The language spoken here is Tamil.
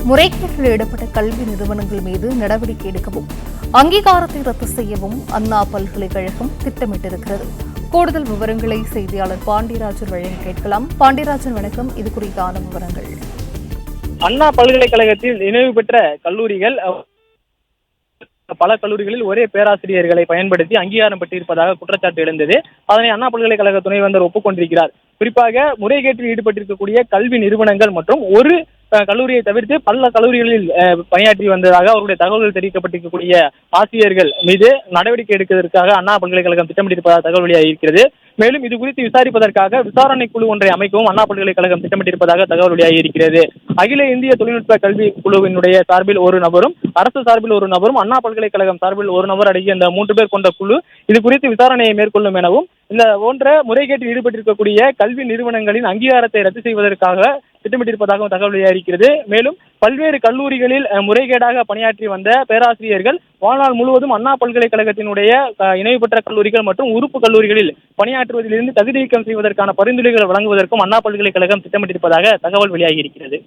முறைகேட்டில் ஈடுபட்ட கல்வி நிறுவனங்கள் மீது நடவடிக்கை எடுக்கவும் அங்கீகாரத்தை ரத்து செய்யவும் அண்ணா பல்கலைக்கழகம் திட்டமிட்டிருக்கிறது. கூடுதல் விவரங்களை செய்தியாளர் பாண்டியராஜன் வழங்கி கேட்கலாம். பாண்டியராஜன், வணக்கம். இது குறித்தான விவரங்கள். அண்ணா பல்கலைக்கழகத்தில் இணைவு பெற்ற கல்லூரிகள் பல கல்லூரிகளில் ஒரே பேராசிரியர்களை பயன்படுத்தி அங்கீகாரம் பெற்றிருப்பதாக குற்றச்சாட்டு எழுந்தது. அதனை அண்ணா பல்கலைக்கழக துணைவேந்தர் ஒப்புக்கொண்டிருக்கிறார். குறிப்பாக முறைகேட்டில் ஈடுபட்டிருக்கக்கூடிய கல்வி நிறுவனங்கள் மற்றும் ஒரு கல்லூரியை தவிர்த்து பல கல்லூரிகளில் பணியாற்றி வந்ததாக அவருடைய தகவல்கள் தெரிவிக்கப்பட்டிருக்கக்கூடிய ஆசிரியர்கள் மீது நடவடிக்கை எடுப்பதற்காக அண்ணா பல்கலைக்கழகம் திட்டமிட்டிருப்பதாக தகவல் வெளியாக இருக்கிறது. மேலும் இது குறித்து விசாரிப்பதற்காக விசாரணை குழு ஒன்றை அமைக்கவும் அண்ணா பல்கலைக்கழகம் திட்டமிட்டிருப்பதாக தகவல் வெளியாக இருக்கிறது. அகில இந்திய தொழில்நுட்ப கல்வி குழுவினுடைய சார்பில் ஒரு நபரும், அரசு சார்பில் ஒரு நபரும், அண்ணா பல்கலைக்கழகம் சார்பில் ஒரு நபர் அடங்கிய இந்த 3 பேர் கொண்ட குழு இது குறித்து விசாரணையை மேற்கொள்ளும் எனவும், இந்த போன்ற முறைகேட்டில் ஈடுபட்டிருக்கக்கூடிய கல்வி நிறுவனங்களின் அங்கீகாரத்தை ரத்து செய்வதற்காக திட்டமிட்டிருப்பதாகவும் தகவல் வெளியாகிறது. மேலும் பல்வேறு கல்லூரிகளில் முறைகேடாக பணியாற்றி வந்த பேராசிரியர்கள் வாழ்நாள் முழுவதும் அண்ணா பல்கலைக்கழகத்தினுடைய இணைவு பெற்ற கல்லூரிகள் மற்றும் உறுப்பு கல்லூரிகளில் பணியாற்றுவதிலிருந்து தகுதி நீக்கம் செய்வதற்கான பரிந்துரைகள் வழங்குவதற்கும் அண்ணா பல்கலைக்கழகம் திட்டமிட்டிருப்பதாக தகவல் வெளியாகி இருக்கிறது.